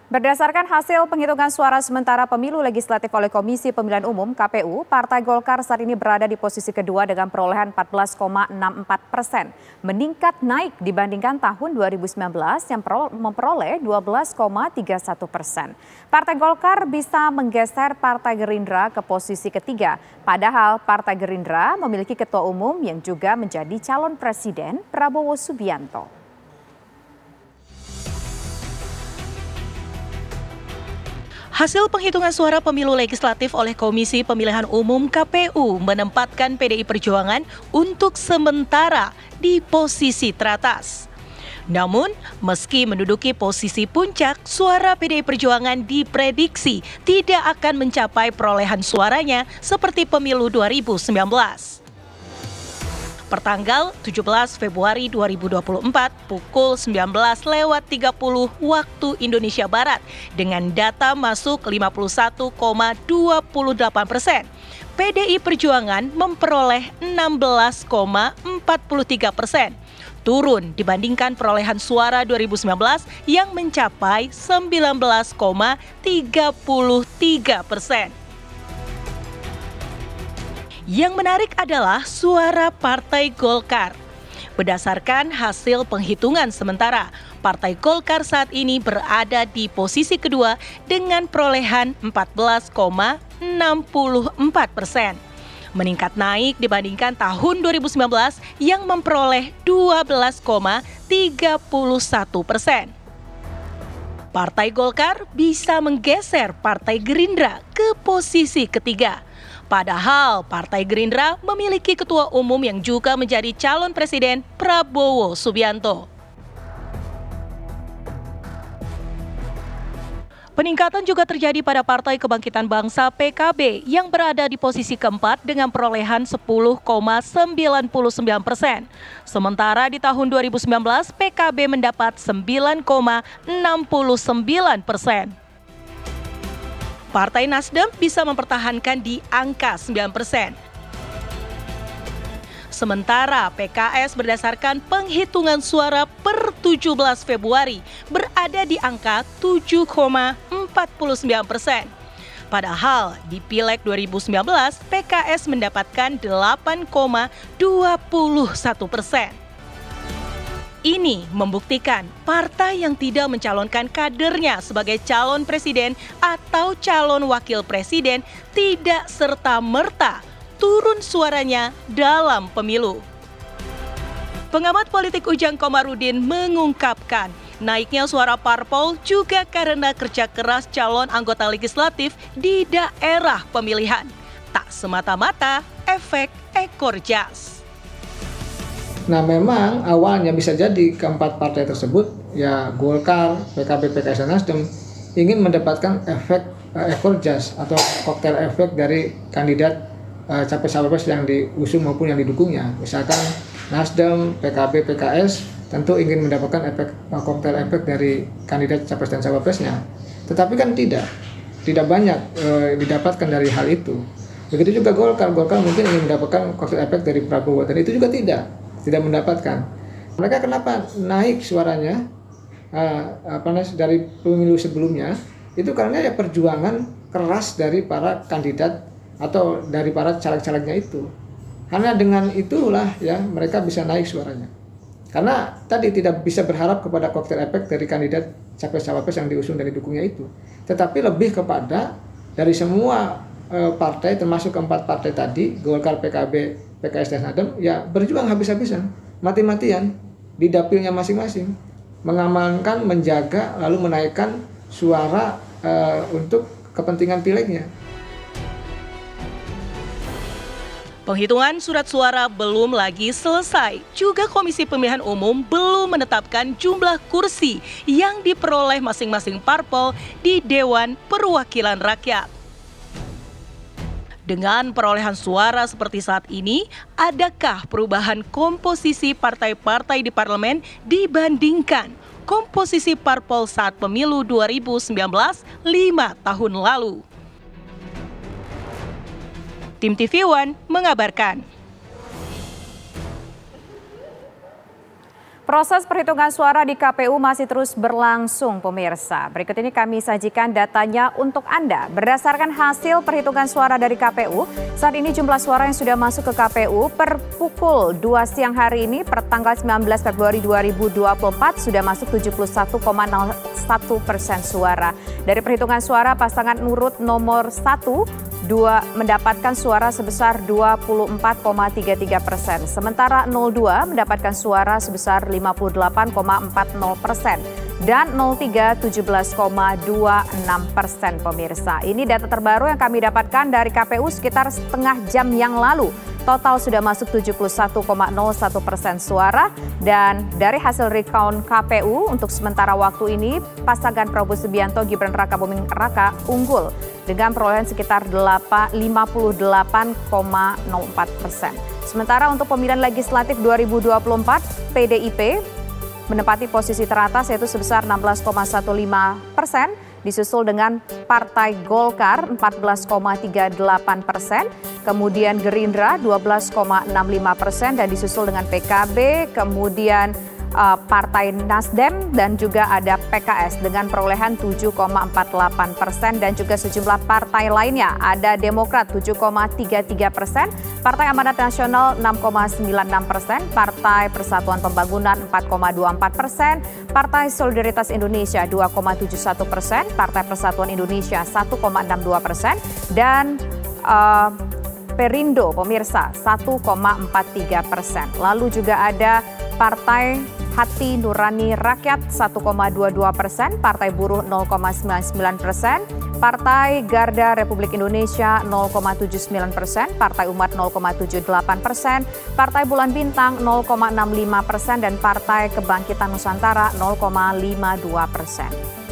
Berdasarkan hasil penghitungan suara sementara pemilu legislatif oleh Komisi Pemilihan Umum (KPU), Partai Golkar saat ini berada di posisi kedua dengan perolehan 14,64%, meningkat naik dibandingkan tahun 2019 yang memperoleh 12,31%. Partai Golkar bisa menggeser Partai Gerindra ke posisi ketiga, padahal Partai Gerindra memiliki ketua umum yang juga menjadi calon presiden, Prabowo Subianto. Hasil penghitungan suara pemilu legislatif oleh Komisi Pemilihan Umum (KPU) menempatkan PDI Perjuangan untuk sementara di posisi teratas. Namun, meski menduduki posisi puncak, suara PDI Perjuangan diprediksi tidak akan mencapai perolehan suaranya seperti pemilu 2019. Pertanggal 17 Februari 2024 pukul 19.30 waktu Indonesia Barat dengan data masuk 51,28%. PDI Perjuangan memperoleh 16,43%, turun dibandingkan perolehan suara 2019 yang mencapai 19,33%. Yang menarik adalah suara Partai Golkar. Berdasarkan hasil penghitungan sementara, Partai Golkar saat ini berada di posisi kedua dengan perolehan 14,64%. Meningkat naik dibandingkan tahun 2019 yang memperoleh 12,31%. Partai Golkar bisa menggeser Partai Gerindra ke posisi ketiga. Padahal Partai Gerindra memiliki ketua umum yang juga menjadi calon presiden, Prabowo Subianto. Peningkatan juga terjadi pada Partai Kebangkitan Bangsa (PKB) yang berada di posisi keempat dengan perolehan 10,99%. Sementara di tahun 2019 PKB mendapat 9,69%. Partai Nasdem bisa mempertahankan di angka 9%. Sementara PKS berdasarkan penghitungan suara per 17 Februari berada di angka 7,49%. Padahal di Pileg 2019 PKS mendapatkan 8,21%. Ini membuktikan partai yang tidak mencalonkan kadernya sebagai calon presiden atau calon wakil presiden tidak serta-merta turun suaranya dalam pemilu. Pengamat politik Ujang Komarudin mengungkapkan, naiknya suara parpol juga karena kerja keras calon anggota legislatif di daerah pemilihan. Tak semata-mata efek ekor jas. Nah, memang awalnya bisa jadi keempat partai tersebut, ya Golkar, PKB, PKS, dan Nasdem, ingin mendapatkan efek ekor jas atau koktail efek dari kandidat capres-cawapres yang diusung maupun yang didukungnya. Misalkan Nasdem, PKB, PKS tentu ingin mendapatkan efek koktail efek dari kandidat capres dan cawapresnya. Tetapi kan tidak banyak didapatkan dari hal itu. Begitu juga Golkar mungkin ingin mendapatkan koktail efek dari Prabowo, dan itu juga tidak mendapatkan. Mereka kenapa naik suaranya dari pemilu sebelumnya? Itu karena ya perjuangan keras dari para kandidat atau dari para caleg-calegnya itu. Karena dengan itulah ya mereka bisa naik suaranya. Karena tadi tidak bisa berharap kepada koktail efek dari kandidat capres-cawapres yang diusung dan didukungnya itu. Tetapi lebih kepada dari semua partai termasuk keempat partai tadi, Golkar, PKB, PKS, dan Nasdem, ya berjuang habis-habisan, mati-matian di dapilnya masing-masing, mengamankan, menjaga, lalu menaikkan suara untuk kepentingan pilegnya. Penghitungan surat suara belum lagi selesai. Juga Komisi Pemilihan Umum belum menetapkan jumlah kursi yang diperoleh masing-masing parpol di Dewan Perwakilan Rakyat. Dengan perolehan suara seperti saat ini, adakah perubahan komposisi partai-partai di parlemen dibandingkan komposisi parpol saat pemilu 2019 5 tahun lalu? Tim TV One mengabarkan. Proses perhitungan suara di KPU masih terus berlangsung, pemirsa. Berikut ini kami sajikan datanya untuk Anda. Berdasarkan hasil perhitungan suara dari KPU, saat ini jumlah suara yang sudah masuk ke KPU per pukul 2 siang hari ini, per tanggal 19 Februari 2024, sudah masuk 71,01% suara. Dari perhitungan suara, pasangan urut nomor 1 mendapatkan suara sebesar 24,33%, sementara 02 mendapatkan suara sebesar 58,40% dan 03 17,26%, pemirsa. Ini data terbaru yang kami dapatkan dari KPU sekitar setengah jam yang lalu. Total sudah masuk 71,01% suara, dan dari hasil recount KPU untuk sementara waktu ini pasangan Prabowo Subianto Gibran Raka Buming Raka unggul dengan perolehan sekitar 58,04%. Sementara untuk pemilihan legislatif 2024, PDIP menempati posisi teratas yaitu sebesar 16,15%, disusul dengan Partai Golkar 14,38%, kemudian Gerindra 12,65%, dan disusul dengan PKB, kemudian Partai Nasdem, dan juga ada PKS dengan perolehan 7,48%, dan juga sejumlah partai lainnya. Ada Demokrat 7,33%, Partai Amanat Nasional 6,96%, Partai Persatuan Pembangunan 4,24%, Partai Solidaritas Indonesia 2,71%, Partai Persatuan Indonesia 1,62%, dan Perindo, pemirsa, 1,43%. Lalu juga ada Partai Hati Nurani Rakyat 1,22%, Partai Buruh 0,99%, Partai Garda Republik Indonesia 0,79%, Partai Umat 0,78%, Partai Bulan Bintang 0,65%, dan Partai Kebangkitan Nusantara 0,52%.